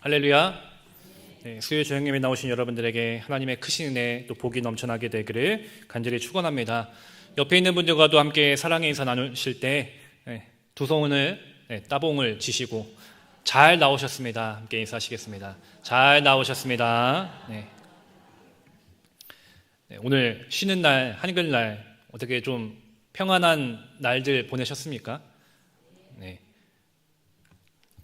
할렐루야. 수요 조형님에 나오신 여러분들에게 하나님의 크신 은혜 또 복이 넘쳐나게 되기를 간절히 축원합니다. 옆에 있는 분들과도 함께 사랑의 인사 나누실 때 두 손을 따봉을 지시고 잘 나오셨습니다. 함께 인사하시겠습니다. 잘 나오셨습니다. 오늘 쉬는 날, 한글날 어떻게 좀 평안한 날들 보내셨습니까?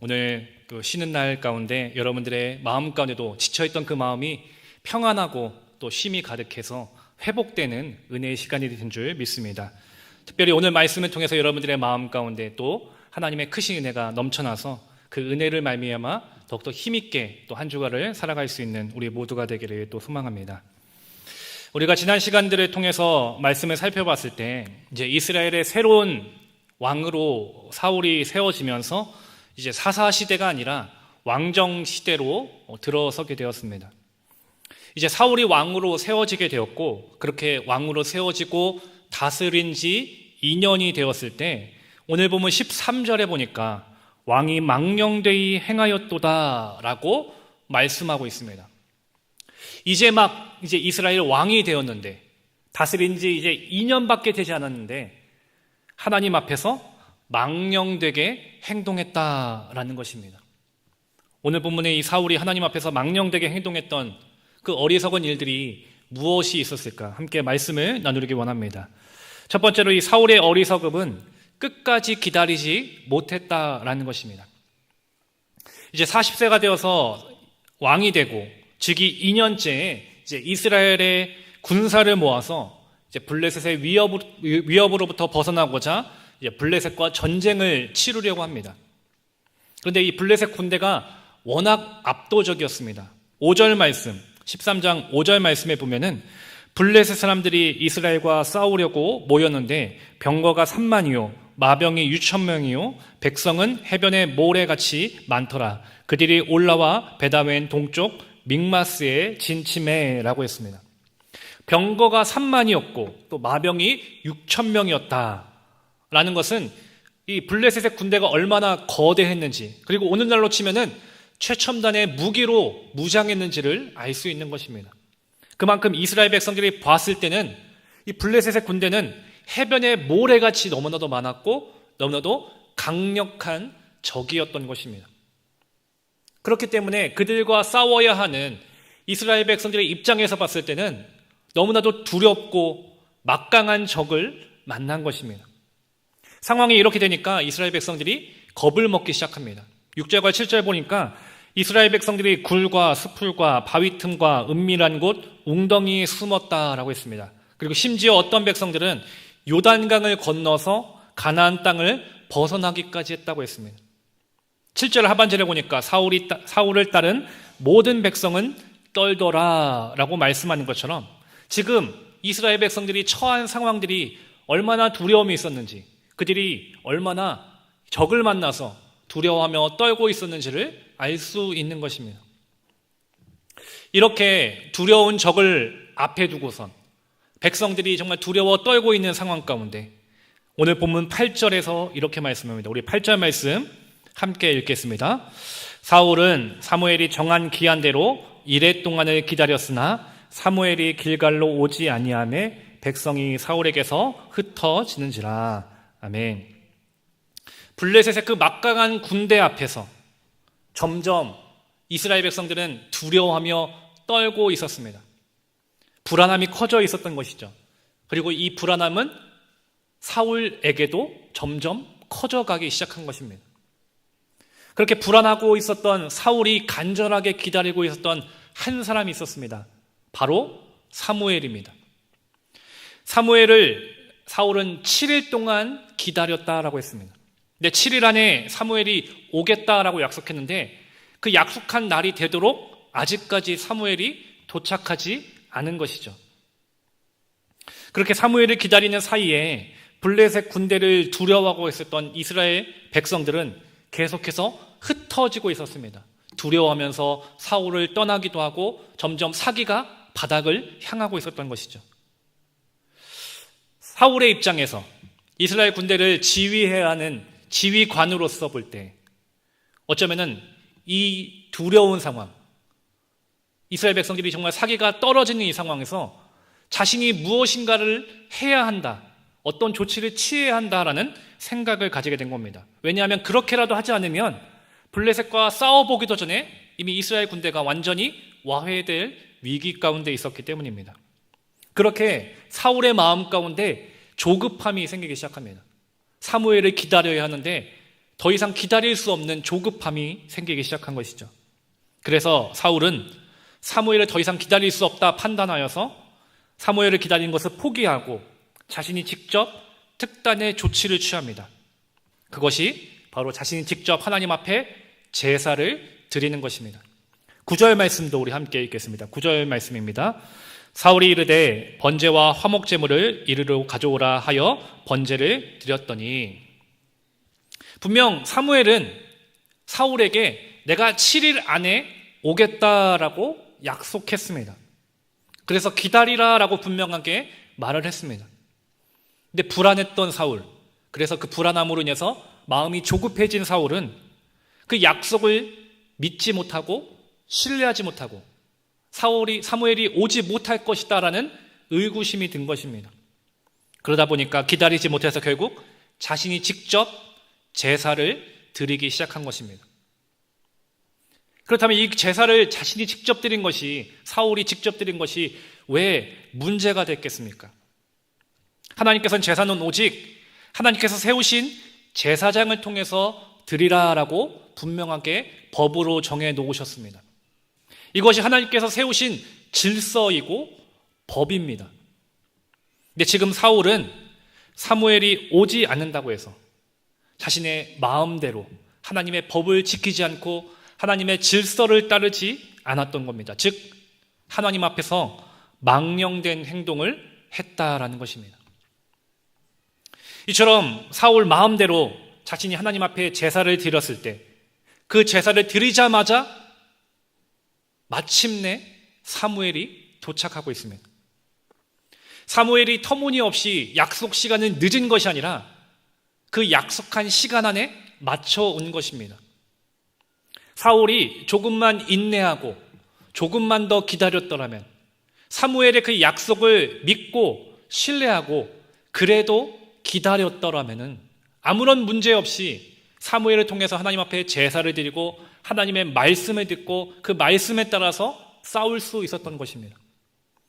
오늘 그 쉬는 날 가운데 여러분들의 마음 가운데도 지쳐있던 그 마음이 평안하고 또 쉼이 가득해서 회복되는 은혜의 시간이 된 줄 믿습니다. 특별히 오늘 말씀을 통해서 여러분들의 마음 가운데 또 하나님의 크신 은혜가 넘쳐나서 그 은혜를 말미암아 더욱더 힘있게 또 한 주간을 살아갈 수 있는 우리 모두가 되기를 또 소망합니다. 우리가 지난 시간들을 통해서 말씀을 살펴봤을 때 이제 이스라엘의 새로운 왕으로 사울이 세워지면서 이제 사사 시대가 아니라 왕정 시대로 들어서게 되었습니다. 이제 사울이 왕으로 세워지게 되었고 그렇게 왕으로 세워지고 다스린 지 2년이 되었을 때 오늘 보면 13절에 보니까 왕이 망령되이 행하였도다 라고 말씀하고 있습니다. 이제 이스라엘 왕이 되었는데 다스린 지 이제 2년밖에 되지 않았는데 하나님 앞에서 망령되게 행동했다라는 것입니다. 오늘 본문에 이 사울이 하나님 앞에서 망령되게 행동했던 그 어리석은 일들이 무엇이 있었을까? 함께 말씀을 나누기 원합니다. 첫 번째로 이 사울의 어리석음은 끝까지 기다리지 못했다라는 것입니다. 이제 40세가 되어서 왕이 되고 즉위 2년째에 이제 이스라엘의 군사를 모아서 이제 블레셋의 위협으로부터 벗어나고자 이제 블레셋과 전쟁을 치르려고 합니다. 그런데 이 블레셋 군대가 워낙 압도적이었습니다. 5절 말씀, 13장 5절 말씀에 보면은 블레셋 사람들이 이스라엘과 싸우려고 모였는데 병거가 3만이요 마병이 6,000명이요 백성은 해변의 모래같이 많더라. 그들이 올라와 베다웬 동쪽 믹마스에 진침해라고 했습니다. 병거가 3만이었고 또 마병이 6,000명이었다. 라는 것은 이 블레셋의 군대가 얼마나 거대했는지 그리고 오늘날로 치면은 최첨단의 무기로 무장했는지를 알 수 있는 것입니다. 그만큼 이스라엘 백성들이 봤을 때는 이 블레셋의 군대는 해변의 모래같이 너무나도 많았고 너무나도 강력한 적이었던 것입니다. 그렇기 때문에 그들과 싸워야 하는 이스라엘 백성들의 입장에서 봤을 때는 너무나도 두렵고 막강한 적을 만난 것입니다. 상황이 이렇게 되니까 이스라엘 백성들이 겁을 먹기 시작합니다. 6절과 7절 보니까 이스라엘 백성들이 굴과 수풀과 바위 틈과 은밀한 곳 웅덩이에 숨었다라고 했습니다. 그리고 심지어 어떤 백성들은 요단강을 건너서 가나안 땅을 벗어나기까지 했다고 했습니다. 7절 하반절에 보니까 사울을 따른 모든 백성은 떨더라라고 말씀하는 것처럼 지금 이스라엘 백성들이 처한 상황들이 얼마나 두려움이 있었는지 그들이 얼마나 적을 만나서 두려워하며 떨고 있었는지를 알 수 있는 것입니다. 이렇게 두려운 적을 앞에 두고선 백성들이 정말 두려워 떨고 있는 상황 가운데 오늘 본문 8절에서 이렇게 말씀합니다. 우리 8절 말씀 함께 읽겠습니다. 사울은 사무엘이 정한 기한대로 이레 동안을 기다렸으나 사무엘이 길갈로 오지 아니하매 백성이 사울에게서 흩어지는지라. 아멘. 블레셋의 그 막강한 군대 앞에서 점점 이스라엘 백성들은 두려워하며 떨고 있었습니다. 불안함이 커져 있었던 것이죠. 그리고 이 불안함은 사울에게도 점점 커져가기 시작한 것입니다. 그렇게 불안하고 있었던 사울이 간절하게 기다리고 있었던 한 사람이 있었습니다. 바로 사무엘입니다. 사무엘을 사울은 7일 동안 기다렸다라고 했습니다. 근데 7일 안에 사무엘이 오겠다라고 약속했는데 그 약속한 날이 되도록 아직까지 사무엘이 도착하지 않은 것이죠. 그렇게 사무엘을 기다리는 사이에 블레셋 군대를 두려워하고 있었던 이스라엘 백성들은 계속해서 흩어지고 있었습니다. 두려워하면서 사울을 떠나기도 하고 점점 사기가 바닥을 향하고 있었던 것이죠. 사울의 입장에서 이스라엘 군대를 지휘해야 하는 지휘관으로서 볼 때 어쩌면은 이 두려운 상황, 이스라엘 백성들이 정말 사기가 떨어지는 이 상황에서 자신이 무엇인가를 해야 한다, 어떤 조치를 취해야 한다라는 생각을 가지게 된 겁니다. 왜냐하면 그렇게라도 하지 않으면 블레셋과 싸워보기도 전에 이미 이스라엘 군대가 완전히 와해될 위기 가운데 있었기 때문입니다. 그렇게 사울의 마음 가운데 조급함이 생기기 시작합니다. 사무엘을 기다려야 하는데 더 이상 기다릴 수 없는 조급함이 생기기 시작한 것이죠. 그래서 사울은 사무엘을 더 이상 기다릴 수 없다 판단하여서 사무엘을 기다리는 것을 포기하고 자신이 직접 특단의 조치를 취합니다. 그것이 바로 자신이 직접 하나님 앞에 제사를 드리는 것입니다. 9절 말씀도 우리 함께 읽겠습니다. 9절 말씀입니다. 사울이 이르되 번제와 화목제물을 이리로 가져오라 하여 번제를 드렸더니, 분명 사무엘은 사울에게 내가 7일 안에 오겠다라고 약속했습니다. 그래서 기다리라라고 분명하게 말을 했습니다. 근데 불안했던 사울, 그래서 그 불안함으로 인해서 마음이 조급해진 사울은 그 약속을 믿지 못하고 신뢰하지 못하고 사무엘이 오지 못할 것이다라는 의구심이 든 것입니다. 그러다 보니까 기다리지 못해서 결국 자신이 직접 제사를 드리기 시작한 것입니다. 그렇다면 이 제사를 자신이 직접 드린 것이, 사울이 직접 드린 것이 왜 문제가 됐겠습니까? 하나님께서는 제사는 오직 하나님께서 세우신 제사장을 통해서 드리라라고 분명하게 법으로 정해 놓으셨습니다. 이것이 하나님께서 세우신 질서이고 법입니다. 근데 지금 사울은 사무엘이 오지 않는다고 해서 자신의 마음대로 하나님의 법을 지키지 않고 하나님의 질서를 따르지 않았던 겁니다. 즉 하나님 앞에서 망령된 행동을 했다라는 것입니다. 이처럼 사울 마음대로 자신이 하나님 앞에 제사를 드렸을 때 그 제사를 드리자마자 마침내 사무엘이 도착하고 있습니다. 사무엘이 터무니없이 약속 시간은 늦은 것이 아니라 그 약속한 시간 안에 맞춰온 것입니다. 사울이 조금만 인내하고 조금만 더 기다렸더라면, 사무엘의 그 약속을 믿고 신뢰하고 그래도 기다렸더라면 아무런 문제 없이 사무엘을 통해서 하나님 앞에 제사를 드리고 하나님의 말씀을 듣고 그 말씀에 따라서 싸울 수 있었던 것입니다.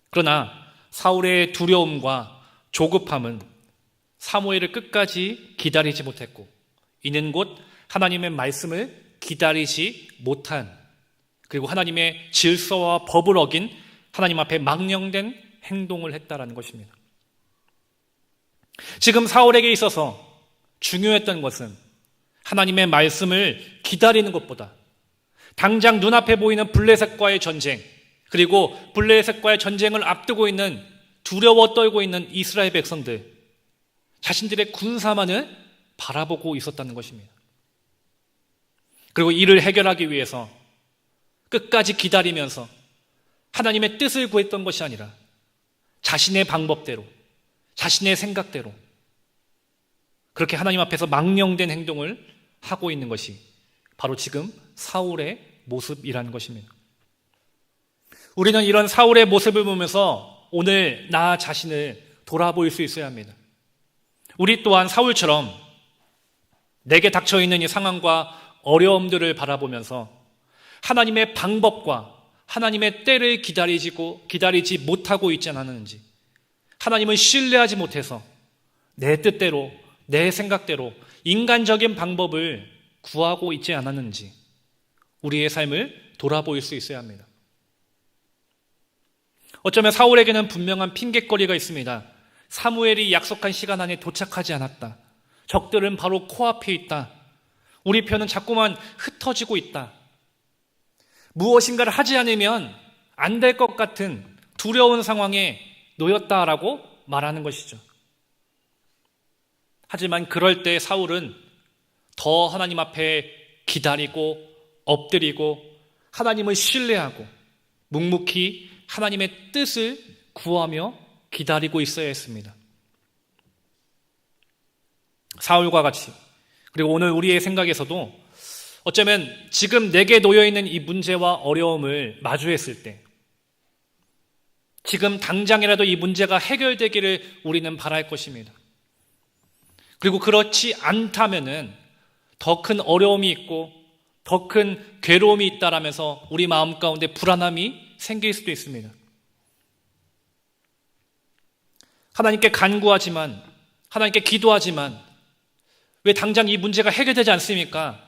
그러나 사울의 두려움과 조급함은 사무엘을 끝까지 기다리지 못했고, 이는 곧 하나님의 말씀을 기다리지 못한, 그리고 하나님의 질서와 법을 어긴 하나님 앞에 망령된 행동을 했다라는 것입니다. 지금 사울에게 있어서 중요했던 것은 하나님의 말씀을 기다리는 것보다 당장 눈앞에 보이는 블레셋과의 전쟁, 그리고 블레셋과의 전쟁을 앞두고 있는, 두려워 떨고 있는 이스라엘 백성들, 자신들의 군사만을 바라보고 있었다는 것입니다. 그리고 이를 해결하기 위해서 끝까지 기다리면서 하나님의 뜻을 구했던 것이 아니라 자신의 방법대로, 자신의 생각대로 그렇게 하나님 앞에서 망령된 행동을 하고 있는 것이 바로 지금 사울의 모습이라는 것입니다. 우리는 이런 사울의 모습을 보면서 오늘 나 자신을 돌아볼 수 있어야 합니다. 우리 또한 사울처럼 내게 닥쳐있는 이 상황과 어려움들을 바라보면서 하나님의 방법과 하나님의 때를 기다리지 못하고 있지 않았는지, 하나님을 신뢰하지 못해서 내 뜻대로, 내 생각대로 인간적인 방법을 구하고 있지 않았는지 우리의 삶을 돌아볼 수 있어야 합니다. 어쩌면 사울에게는 분명한 핑곗거리가 있습니다. 사무엘이 약속한 시간 안에 도착하지 않았다. 적들은 바로 코앞에 있다. 우리 편은 자꾸만 흩어지고 있다. 무엇인가를 하지 않으면 안 될 것 같은 두려운 상황에 놓였다라고 말하는 것이죠. 하지만 그럴 때 사울은 더 하나님 앞에 기다리고 엎드리고 하나님을 신뢰하고 묵묵히 하나님의 뜻을 구하며 기다리고 있어야 했습니다. 사울과 같이, 그리고 오늘 우리의 생각에서도 어쩌면 지금 내게 놓여있는 이 문제와 어려움을 마주했을 때, 지금 당장이라도 이 문제가 해결되기를 우리는 바랄 것입니다. 그리고 그렇지 않다면은 더 큰 어려움이 있고 더 큰 괴로움이 있다라면서 우리 마음 가운데 불안함이 생길 수도 있습니다. 하나님께 간구하지만, 하나님께 기도하지만 왜 당장 이 문제가 해결되지 않습니까?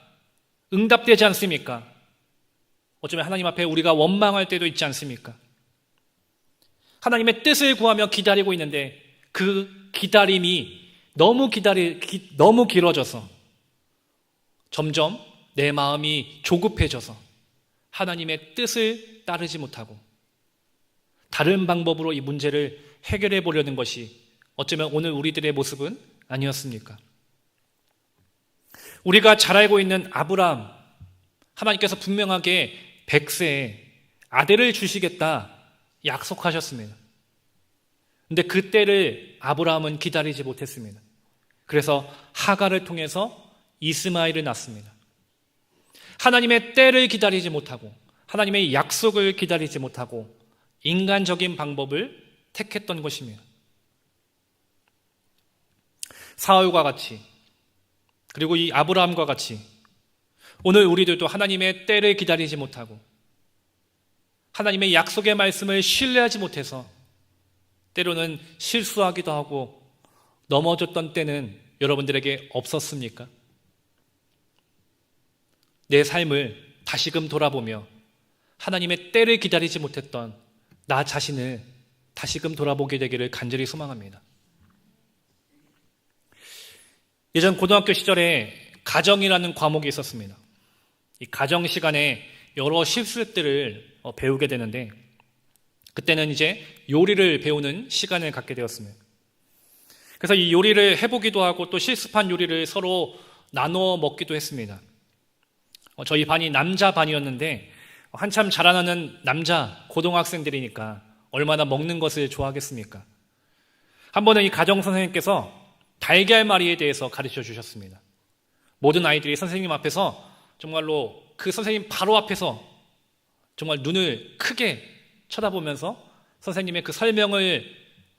응답되지 않습니까? 어쩌면 하나님 앞에 우리가 원망할 때도 있지 않습니까? 하나님의 뜻을 구하며 기다리고 있는데 그 기다림이 너무 길어져서 점점 내 마음이 조급해져서 하나님의 뜻을 따르지 못하고 다른 방법으로 이 문제를 해결해 보려는 것이 어쩌면 오늘 우리들의 모습은 아니었습니까? 우리가 잘 알고 있는 아브라함, 하나님께서 분명하게 100세에 아들을 주시겠다 약속하셨습니다. 근데 그 때를 아브라함은 기다리지 못했습니다. 그래서 하갈을 통해서 이스마엘을 낳습니다. 하나님의 때를 기다리지 못하고 하나님의 약속을 기다리지 못하고 인간적인 방법을 택했던 것입니다. 사울과 같이, 그리고 이 아브라함과 같이 오늘 우리들도 하나님의 때를 기다리지 못하고 하나님의 약속의 말씀을 신뢰하지 못해서 때로는 실수하기도 하고 넘어졌던 때는 여러분들에게 없었습니까? 내 삶을 다시금 돌아보며 하나님의 때를 기다리지 못했던 나 자신을 다시금 돌아보게 되기를 간절히 소망합니다. 예전 고등학교 시절에 가정이라는 과목이 있었습니다. 이 가정 시간에 여러 실습들을 배우게 되는데 그때는 이제 요리를 배우는 시간을 갖게 되었습니다. 그래서 이 요리를 해보기도 하고 또 실습한 요리를 서로 나눠 먹기도 했습니다. 저희 반이 남자 반이었는데 한참 자라나는 남자 고등학생들이니까 얼마나 먹는 것을 좋아하겠습니까? 한 번은 이 가정 선생님께서 달걀말이에 대해서 가르쳐 주셨습니다. 모든 아이들이 선생님 앞에서 정말로 그 선생님 바로 앞에서 정말 눈을 크게 쳐다보면서 선생님의 그 설명을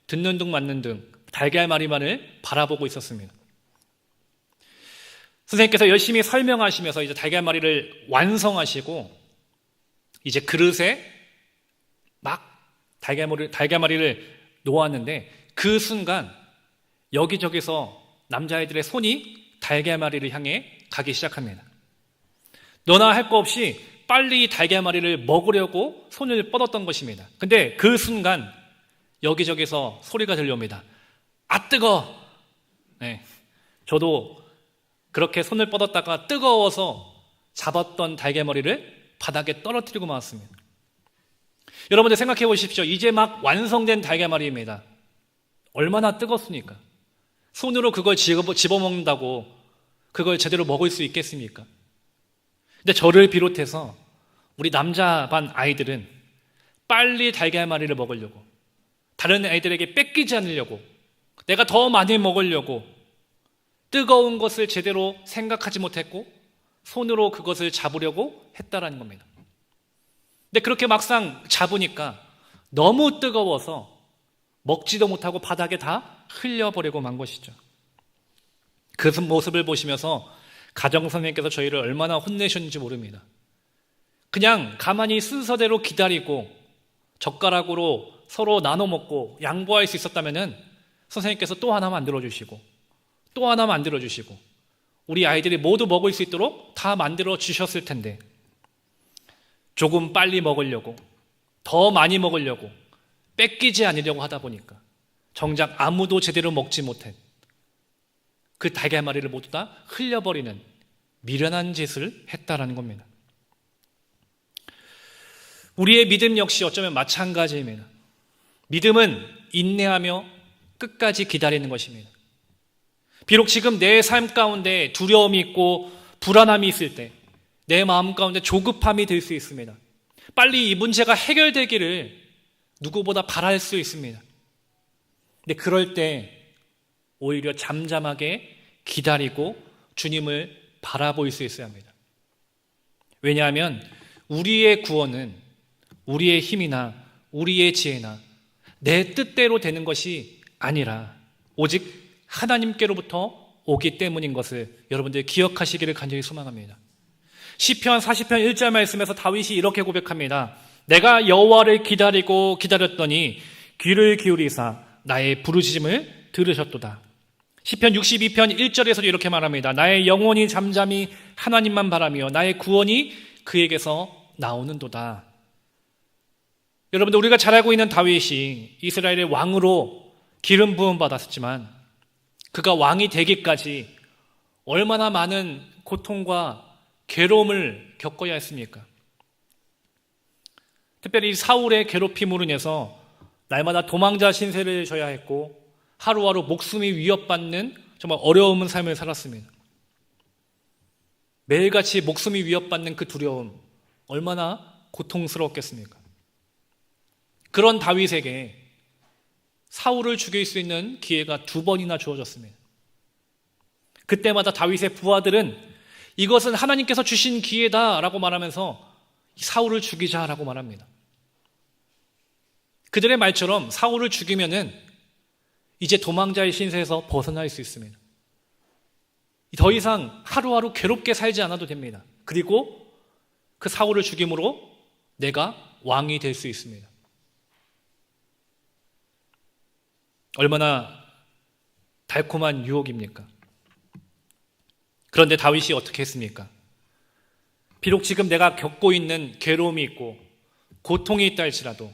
듣는 둥 맞는 둥 달걀말이만을 바라보고 있었습니다. 선생님께서 열심히 설명하시면서 이제 달걀말이를 완성하시고 이제 그릇에 막 달걀말이를 놓았는데 그 순간 여기저기서 남자아이들의 손이 달걀말이를 향해 가기 시작합니다. 너나 할 거 없이 빨리 달걀말이를 먹으려고 손을 뻗었던 것입니다. 근데 그 순간 여기저기서 소리가 들려옵니다. 아 뜨거! 네, 저도 그렇게 손을 뻗었다가 뜨거워서 잡았던 달걀머리를 바닥에 떨어뜨리고 말았습니다. 여러분들 생각해 보십시오. 이제 막 완성된 달걀말이입니다. 얼마나 뜨겁습니까? 손으로 그걸 집어먹는다고 그걸 제대로 먹을 수 있겠습니까? 근데 저를 비롯해서 우리 남자 반 아이들은 빨리 달걀말이를 먹으려고, 다른 아이들에게 뺏기지 않으려고, 내가 더 많이 먹으려고 뜨거운 것을 제대로 생각하지 못했고 손으로 그것을 잡으려고 했다라는 겁니다. 근데 그렇게 막상 잡으니까 너무 뜨거워서 먹지도 못하고 바닥에 다 흘려버리고 만 것이죠. 그 모습을 보시면서 가정선생님께서 저희를 얼마나 혼내셨는지 모릅니다. 그냥 가만히 순서대로 기다리고 젓가락으로 서로 나눠 먹고 양보할 수 있었다면은 선생님께서 또 하나 만들어주시고 또 하나 만들어주시고 우리 아이들이 모두 먹을 수 있도록 다 만들어주셨을 텐데 조금 빨리 먹으려고, 더 많이 먹으려고, 뺏기지 않으려고 하다 보니까 정작 아무도 제대로 먹지 못한 그 달걀말이를 모두 다 흘려버리는 미련한 짓을 했다라는 겁니다. 우리의 믿음 역시 어쩌면 마찬가지입니다. 믿음은 인내하며 끝까지 기다리는 것입니다. 비록 지금 내 삶 가운데 두려움이 있고 불안함이 있을 때 내 마음 가운데 조급함이 들 수 있습니다. 빨리 이 문제가 해결되기를 누구보다 바랄 수 있습니다. 근데 그럴 때 오히려 잠잠하게 기다리고 주님을 바라볼 수 있어야 합니다. 왜냐하면 우리의 구원은 우리의 힘이나 우리의 지혜나 내 뜻대로 되는 것이 아니라 오직 하나님께로부터 오기 때문인 것을 여러분들 기억하시기를 간절히 소망합니다. 시편 40편 1절 말씀에서 다윗이 이렇게 고백합니다. 내가 여호와를 기다리고 기다렸더니 귀를 기울이사 나의 부르짖음을 들으셨도다. 시편 62편 1절에서도 이렇게 말합니다. 나의 영혼이 잠잠히 하나님만 바라며 나의 구원이 그에게서 나오는도다. 여러분들, 우리가 잘 알고 있는 다윗이 이스라엘의 왕으로 기름 부음 받았지만 그가 왕이 되기까지 얼마나 많은 고통과 괴로움을 겪어야 했습니까? 특별히 사울의 괴롭힘으로 인해서 날마다 도망자 신세를 져야 했고 하루하루 목숨이 위협받는 정말 어려운 삶을 살았습니다. 매일같이 목숨이 위협받는 그 두려움, 얼마나 고통스러웠겠습니까? 그런 다윗에게 사울을 죽일 수 있는 기회가 2번이나 주어졌습니다. 그때마다 다윗의 부하들은 이것은 하나님께서 주신 기회다라고 말하면서 사울을 죽이자라고 말합니다. 그들의 말처럼 사울을 죽이면은 이제 도망자의 신세에서 벗어날 수 있습니다. 더 이상 하루하루 괴롭게 살지 않아도 됩니다. 그리고 그 사울을 죽임으로 내가 왕이 될 수 있습니다. 얼마나 달콤한 유혹입니까? 그런데 다윗이 어떻게 했습니까? 비록 지금 내가 겪고 있는 괴로움이 있고 고통이 있다 할지라도,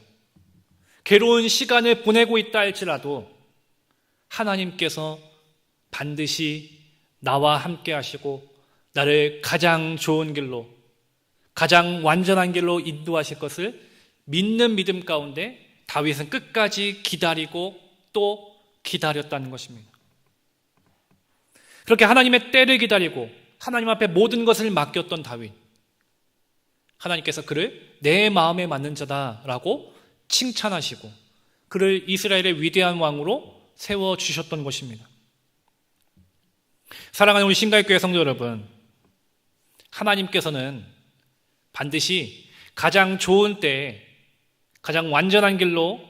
괴로운 시간을 보내고 있다 할지라도 하나님께서 반드시 나와 함께 하시고 나를 가장 좋은 길로, 가장 완전한 길로 인도하실 것을 믿는 믿음 가운데 다윗은 끝까지 기다리고 또 기다렸다는 것입니다. 그렇게 하나님의 때를 기다리고 하나님 앞에 모든 것을 맡겼던 다윗, 하나님께서 그를 내 마음에 맞는 자다라고 칭찬하시고 그를 이스라엘의 위대한 왕으로 세워주셨던 것입니다. 사랑하는 우리 신갈교회 성도 여러분, 하나님께서는 반드시 가장 좋은 때에 가장 완전한 길로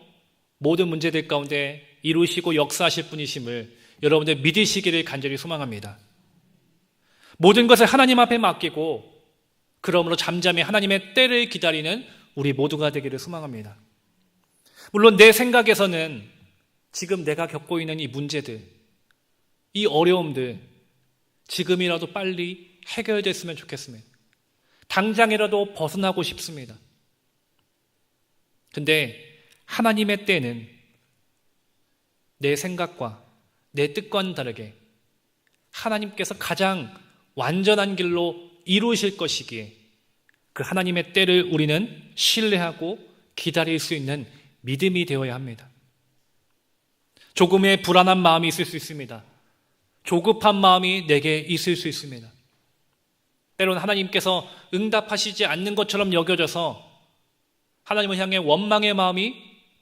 모든 문제들 가운데 이루시고 역사하실 분이심을 여러분들 믿으시기를 간절히 소망합니다. 모든 것을 하나님 앞에 맡기고 그러므로 잠잠히 하나님의 때를 기다리는 우리 모두가 되기를 소망합니다. 물론 내 생각에서는 지금 내가 겪고 있는 이 문제들, 이 어려움들 지금이라도 빨리 해결됐으면 좋겠습니다. 당장이라도 벗어나고 싶습니다. 근데 하나님의 때는 내 생각과 내 뜻과는 다르게 하나님께서 가장 완전한 길로 이루실 것이기에 그 하나님의 때를 우리는 신뢰하고 기다릴 수 있는 믿음이 되어야 합니다. 조금의 불안한 마음이 있을 수 있습니다. 조급한 마음이 내게 있을 수 있습니다. 때로는 하나님께서 응답하시지 않는 것처럼 여겨져서 하나님을 향해 원망의 마음이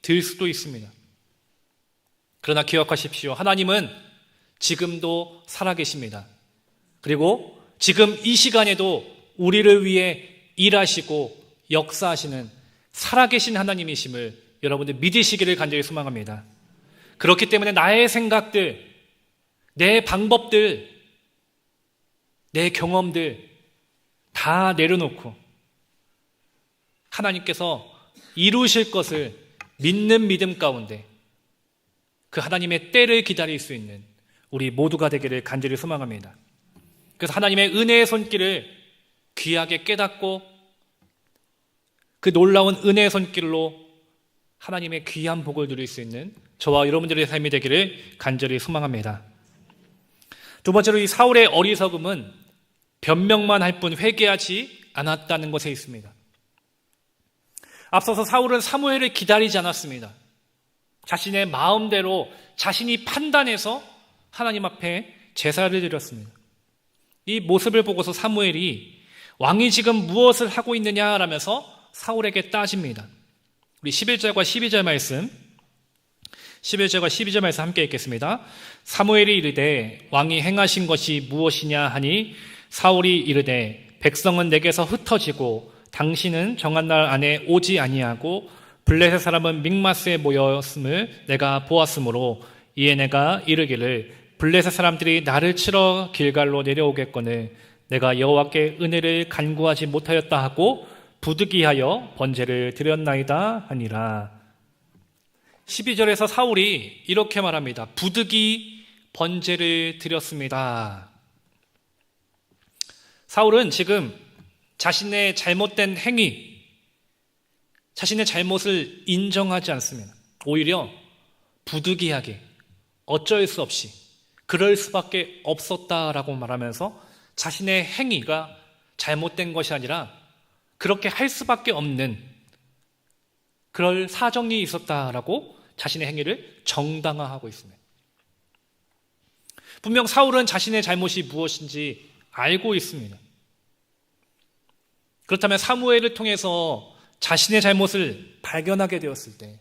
들 수도 있습니다. 그러나 기억하십시오. 하나님은 지금도 살아계십니다. 그리고 지금 이 시간에도 우리를 위해 일하시고 역사하시는 살아계신 하나님이심을 여러분들 믿으시기를 간절히 소망합니다. 그렇기 때문에 나의 생각들, 내 방법들, 내 경험들 다 내려놓고 하나님께서 이루실 것을 믿는 믿음 가운데 그 하나님의 때를 기다릴 수 있는 우리 모두가 되기를 간절히 소망합니다. 그래서 하나님의 은혜의 손길을 귀하게 깨닫고 그 놀라운 은혜의 손길로 하나님의 귀한 복을 누릴 수 있는 저와 여러분들의 삶이 되기를 간절히 소망합니다. 두 번째로 이 사울의 어리석음은 변명만 할 뿐 회개하지 않았다는 것에 있습니다. 앞서서 사울은 사무엘을 기다리지 않았습니다. 자신의 마음대로 자신이 판단해서 하나님 앞에 제사를 드렸습니다. 이 모습을 보고서 사무엘이 왕이 지금 무엇을 하고 있느냐라면서 사울에게 따집니다. 우리 11절과 12절 말씀, 11절과 12절 말씀 함께 읽겠습니다. 사무엘이 이르되 왕이 행하신 것이 무엇이냐 하니 사울이 이르되 백성은 내게서 흩어지고 당신은 정한 날 안에 오지 아니하고 블레셋 사람은 믹마스에 모였음을 내가 보았으므로 이에 내가 이르기를 블레셋 사람들이 나를 치러 길갈로 내려오겠거늘 내가 여호와께 은혜를 간구하지 못하였다 하고 부득이하여 번제를 드렸나이다 하니라. 12절에서 사울이 이렇게 말합니다. 부득이 번제를 드렸습니다. 사울은 지금 자신의 잘못된 행위, 자신의 잘못을 인정하지 않습니다. 오히려 부득이하게 어쩔 수 없이 그럴 수밖에 없었다라고 말하면서 자신의 행위가 잘못된 것이 아니라 그렇게 할 수밖에 없는 그럴 사정이 있었다라고 자신의 행위를 정당화하고 있습니다. 분명 사울은 자신의 잘못이 무엇인지 알고 있습니다. 그렇다면 사무엘을 통해서 자신의 잘못을 발견하게 되었을 때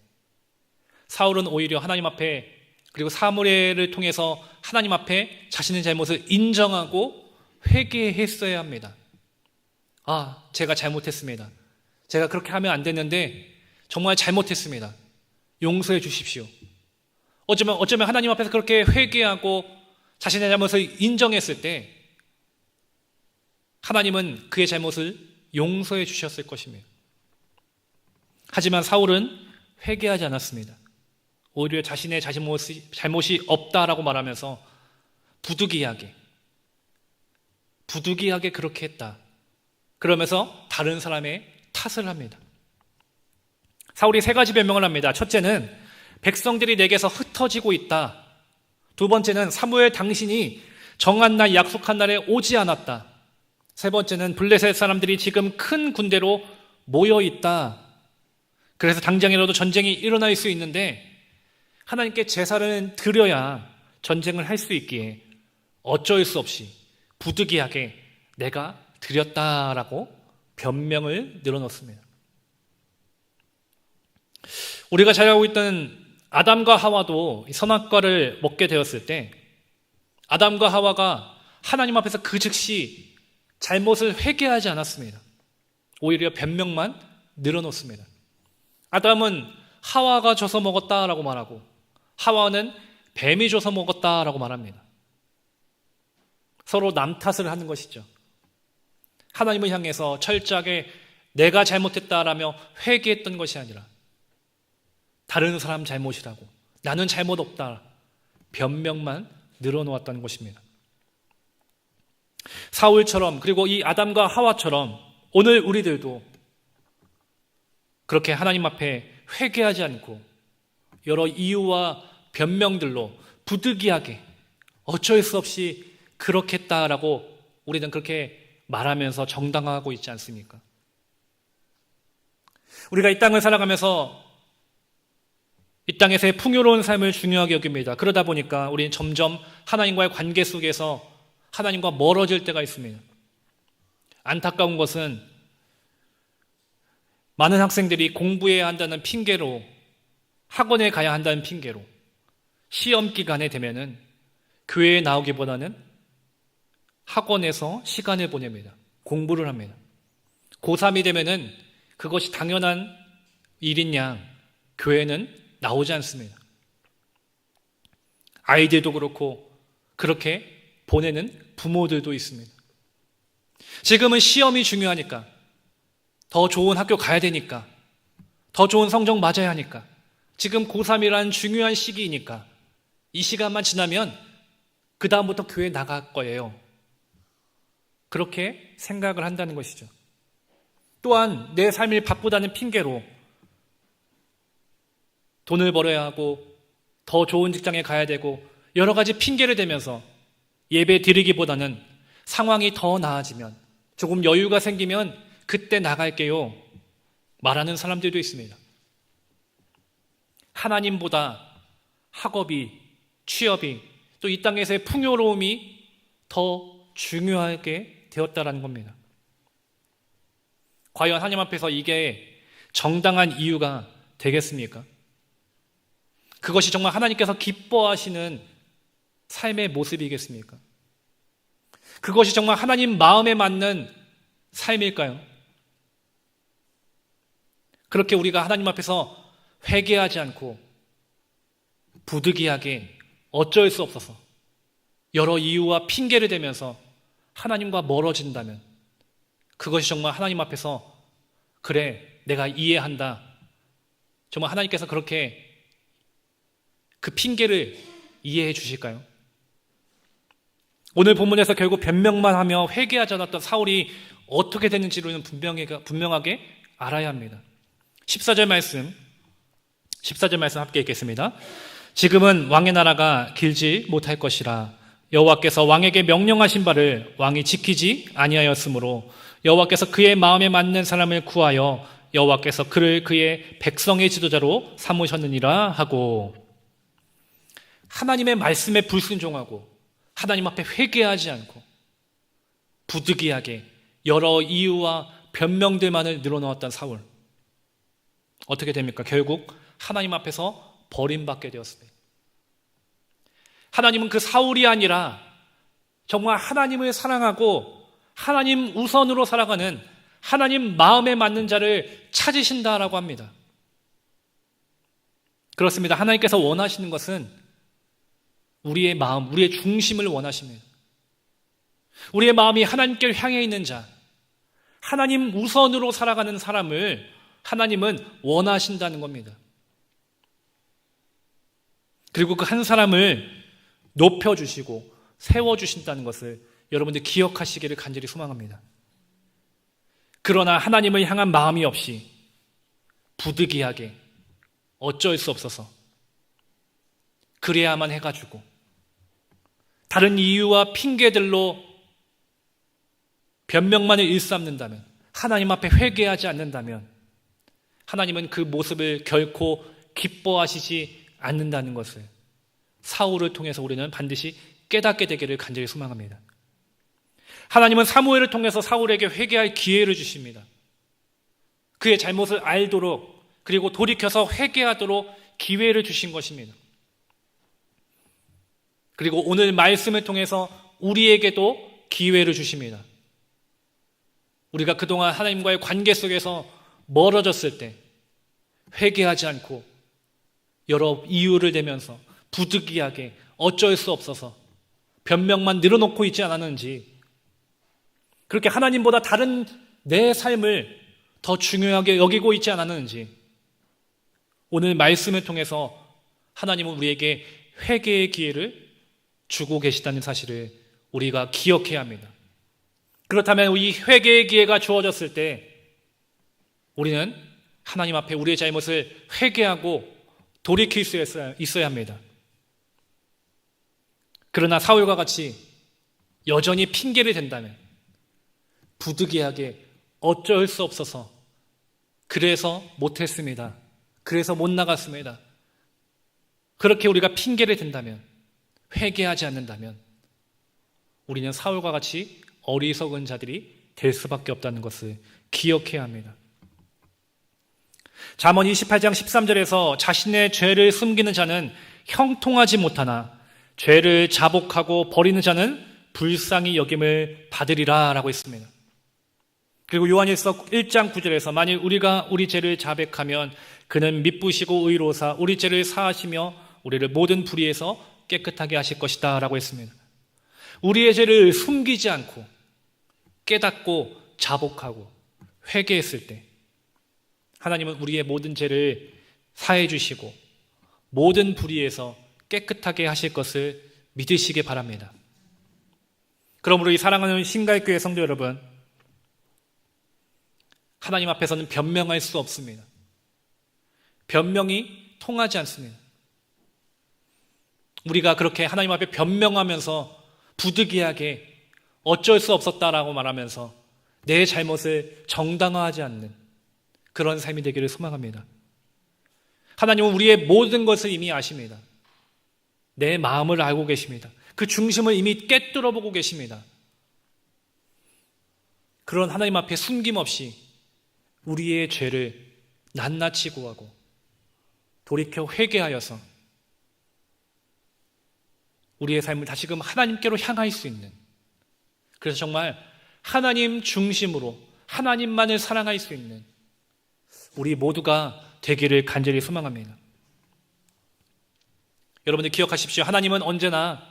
사울은 오히려 하나님 앞에 그리고 사무엘을 통해서 하나님 앞에 자신의 잘못을 인정하고 회개했어야 합니다. 아, 제가 잘못했습니다. 제가 그렇게 하면 안 됐는데 정말 잘못했습니다. 용서해 주십시오. 어쩌면 하나님 앞에서 그렇게 회개하고 자신의 잘못을 인정했을 때 하나님은 그의 잘못을 용서해 주셨을 것입니다. 하지만 사울은 회개하지 않았습니다. 오히려 자신의 잘못이 없다라고 말하면서 부득이하게 그렇게 했다. 그러면서 다른 사람의 탓을 합니다. 사울이 세 가지 변명을 합니다. 첫째는 백성들이 내게서 흩어지고 있다. 두 번째는 사무엘 당신이 정한 날 약속한 날에 오지 않았다. 세 번째는 블레셋 사람들이 지금 큰 군대로 모여 있다. 그래서 당장이라도 전쟁이 일어날 수 있는데 하나님께 제사를 드려야 전쟁을 할 수 있기에 어쩔 수 없이 부득이하게 내가 드렸다라고 변명을 늘어놓습니다. 우리가 잘 알고 있던 아담과 하와도 선악과를 먹게 되었을 때 아담과 하와가 하나님 앞에서 그 즉시 잘못을 회개하지 않았습니다. 오히려 변명만 늘어놓습니다. 아담은 하와가 줘서 먹었다라고 말하고 하와는 뱀이 줘서 먹었다라고 말합니다. 서로 남 탓을 하는 것이죠. 하나님을 향해서 철저하게 내가 잘못했다라며 회개했던 것이 아니라 다른 사람 잘못이라고 나는 잘못 없다 변명만 늘어놓았던 것입니다. 사울처럼 그리고 이 아담과 하와처럼 오늘 우리들도 그렇게 하나님 앞에 회개하지 않고 여러 이유와 변명들로 부득이하게 어쩔 수 없이 그렇게 했다라고 우리는 그렇게 말하면서 정당화하고 있지 않습니까? 우리가 이 땅을 살아가면서 이 땅에서의 풍요로운 삶을 중요하게 여깁니다. 그러다 보니까 우리는 점점 하나님과의 관계 속에서 하나님과 멀어질 때가 있습니다. 안타까운 것은 많은 학생들이 공부해야 한다는 핑계로 학원에 가야 한다는 핑계로 시험 기간에 되면은 교회에 나오기보다는 학원에서 시간을 보냅니다. 공부를 합니다. 고3이 되면은 그것이 당연한 일인 양 교회는 나오지 않습니다. 아이들도 그렇고 그렇게 보내는 부모들도 있습니다. 지금은 시험이 중요하니까 더 좋은 학교 가야 되니까 더 좋은 성적 맞아야 하니까 지금 고3이라는 중요한 시기이니까 이 시간만 지나면 그 다음부터 교회 나갈 거예요. 그렇게 생각을 한다는 것이죠. 또한 내 삶이 바쁘다는 핑계로 돈을 벌어야 하고 더 좋은 직장에 가야 되고 여러 가지 핑계를 대면서 예배 드리기보다는 상황이 더 나아지면 조금 여유가 생기면 그때 나갈게요 말하는 사람들도 있습니다. 하나님보다 학업이, 취업이 또 이 땅에서의 풍요로움이 더 중요하게 되었다라는 겁니다. 과연 하나님 앞에서 이게 정당한 이유가 되겠습니까? 그것이 정말 하나님께서 기뻐하시는 삶의 모습이겠습니까? 그것이 정말 하나님 마음에 맞는 삶일까요? 그렇게 우리가 하나님 앞에서 회개하지 않고 부득이하게 어쩔 수 없어서 여러 이유와 핑계를 대면서 하나님과 멀어진다면 그것이 정말 하나님 앞에서 그래, 내가 이해한다. 정말 하나님께서 그렇게 그 핑계를 이해해 주실까요? 오늘 본문에서 결국 변명만 하며 회개하지 않았던 사울이 어떻게 됐는지를 분명하게 알아야 합니다. 14절 말씀 함께 읽겠습니다. 지금은 왕의 나라가 길지 못할 것이라 여호와께서 왕에게 명령하신 바를 왕이 지키지 아니하였으므로 여호와께서 그의 마음에 맞는 사람을 구하여 여호와께서 그를 그의 백성의 지도자로 삼으셨느니라 하고, 하나님의 말씀에 불순종하고 하나님 앞에 회개하지 않고 부득이하게 여러 이유와 변명들만을 늘어놓았던 사울, 어떻게 됩니까? 결국 하나님 앞에서 버림받게 되었습니다. 하나님은 그 사울이 아니라 정말 하나님을 사랑하고 하나님 우선으로 살아가는 하나님 마음에 맞는 자를 찾으신다라고 합니다. 그렇습니다. 하나님께서 원하시는 것은 우리의 마음, 우리의 중심을 원하십니다. 우리의 마음이 하나님께 향해 있는 자, 하나님 우선으로 살아가는 사람을 하나님은 원하신다는 겁니다. 그리고 그 한 사람을 높여주시고 세워주신다는 것을 여러분들 기억하시기를 간절히 소망합니다. 그러나 하나님을 향한 마음이 없이 부득이하게 어쩔 수 없어서 그래야만 해가지고 다른 이유와 핑계들로 변명만을 일삼는다면, 하나님 앞에 회개하지 않는다면 하나님은 그 모습을 결코 기뻐하시지 않는다는 것을 사울을 통해서 우리는 반드시 깨닫게 되기를 간절히 소망합니다. 하나님은 사무엘을 통해서 사울에게 회개할 기회를 주십니다. 그의 잘못을 알도록, 그리고 돌이켜서 회개하도록 기회를 주신 것입니다. 그리고 오늘 말씀을 통해서 우리에게도 기회를 주십니다. 우리가 그동안 하나님과의 관계 속에서 멀어졌을 때 회개하지 않고 여러 이유를 대면서 부득이하게 어쩔 수 없어서 변명만 늘어놓고 있지 않았는지, 그렇게 하나님보다 다른 내 삶을 더 중요하게 여기고 있지 않았는지, 오늘 말씀을 통해서 하나님은 우리에게 회개의 기회를 주고 계시다는 사실을 우리가 기억해야 합니다. 그렇다면 이 회개의 기회가 주어졌을 때 우리는 하나님 앞에 우리의 잘못을 회개하고 돌이킬 수 있어야 합니다. 그러나 사울과 같이 여전히 핑계를 댄다면, 부득이하게 어쩔 수 없어서 그래서 못했습니다, 그래서 못 나갔습니다, 그렇게 우리가 핑계를 댄다면, 회개하지 않는다면 우리는 사울과 같이 어리석은 자들이 될 수밖에 없다는 것을 기억해야 합니다. 잠언 28장 13절에서 자신의 죄를 숨기는 자는 형통하지 못하나 죄를 자복하고 버리는 자는 불쌍히 여김을 받으리라 라고 했습니다. 그리고 요한일서 1장 9절에서 만일 우리가 우리 죄를 자백하면 그는 미쁘시고 의로사 우리 죄를 사하시며 우리를 모든 불의에서 깨끗하게 하실 것이다 라고 했습니다. 우리의 죄를 숨기지 않고 깨닫고 자복하고 회개했을 때 하나님은 우리의 모든 죄를 사해 주시고 모든 불의에서 깨끗하게 하실 것을 믿으시기 바랍니다. 그러므로 이 사랑하는 신갈교회 성도 여러분, 하나님 앞에서는 변명할 수 없습니다. 변명이 통하지 않습니다. 우리가 그렇게 하나님 앞에 변명하면서 부득이하게 어쩔 수 없었다라고 말하면서 내 잘못을 정당화하지 않는 그런 삶이 되기를 소망합니다. 하나님은 우리의 모든 것을 이미 아십니다. 내 마음을 알고 계십니다. 그 중심을 이미 꿰뚫어 보고 계십니다. 그런 하나님 앞에 숨김없이 우리의 죄를 낱낱이 구하고 돌이켜 회개하여서 우리의 삶을 다시금 하나님께로 향할 수 있는, 그래서 정말 하나님 중심으로 하나님만을 사랑할 수 있는 우리 모두가 되기를 간절히 소망합니다. 여러분들 기억하십시오. 하나님은 언제나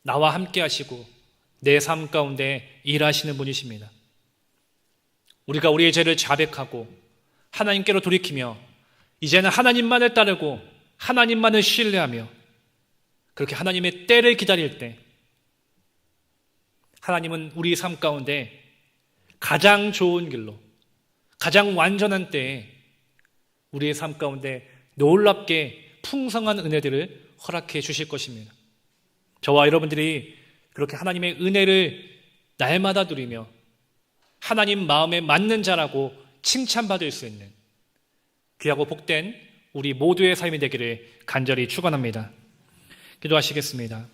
나와 함께 하시고 내 삶 가운데 일하시는 분이십니다. 우리가 우리의 죄를 자백하고 하나님께로 돌이키며 이제는 하나님만을 따르고 하나님만을 신뢰하며 그렇게 하나님의 때를 기다릴 때 하나님은 우리 삶 가운데 가장 좋은 길로 가장 완전한 때에 우리의 삶 가운데 놀랍게 풍성한 은혜들을 허락해 주실 것입니다. 저와 여러분들이 그렇게 하나님의 은혜를 날마다 누리며 하나님 마음에 맞는 자라고 칭찬받을 수 있는 귀하고 복된 우리 모두의 삶이 되기를 간절히 축원합니다. 기도하시겠습니다.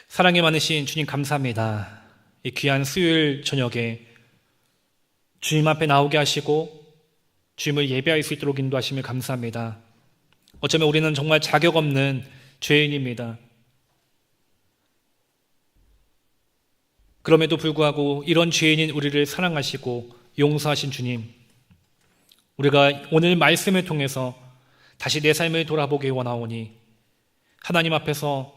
사랑이 많으신 주님 감사합니다. 이 귀한 수요일 저녁에 주님 앞에 나오게 하시고 주님을 예배할 수 있도록 인도하심을 감사합니다. 어쩌면 우리는 정말 자격 없는 죄인입니다. 그럼에도 불구하고 이런 죄인인 우리를 사랑하시고 용서하신 주님, 우리가 오늘 말씀을 통해서 다시 내 삶을 돌아보기 원하오니 하나님 앞에서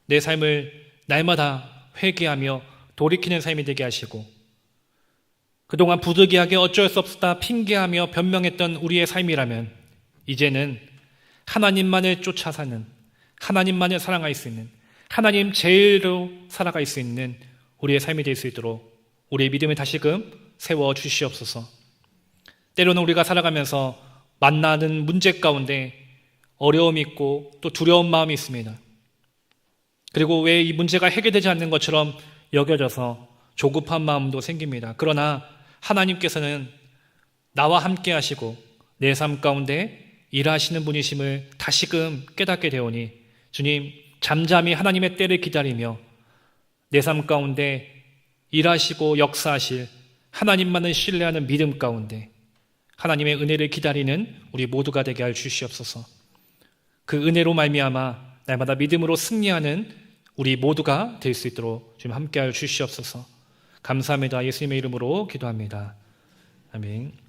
내 삶을 날마다 회개하며 돌이키는 삶이 되게 하시고 그동안 부득이하게 어쩔 수 없다 핑계하며 변명했던 우리의 삶이라면 이제는 하나님만을 쫓아 사는, 하나님만을 사랑할 수 있는, 하나님 제일로 살아갈 수 있는 우리의 삶이 될 수 있도록 우리의 믿음을 다시금 세워 주시옵소서. 때로는 우리가 살아가면서 만나는 문제 가운데 어려움이 있고 또 두려운 마음이 있습니다. 그리고 왜 이 문제가 해결되지 않는 것처럼 여겨져서 조급한 마음도 생깁니다. 그러나 하나님께서는 나와 함께 하시고 내 삶 가운데 일하시는 분이심을 다시금 깨닫게 되오니 주님, 잠잠히 하나님의 때를 기다리며 내 삶 가운데 일하시고 역사하실 하나님만을 신뢰하는 믿음 가운데 하나님의 은혜를 기다리는 우리 모두가 되게 할 주시옵소서. 그 은혜로 말미암아 날마다 믿음으로 승리하는 우리 모두가 될 수 있도록 주님 함께하여 주시옵소서. 감사합니다. 예수님의 이름으로 기도합니다. 아멘.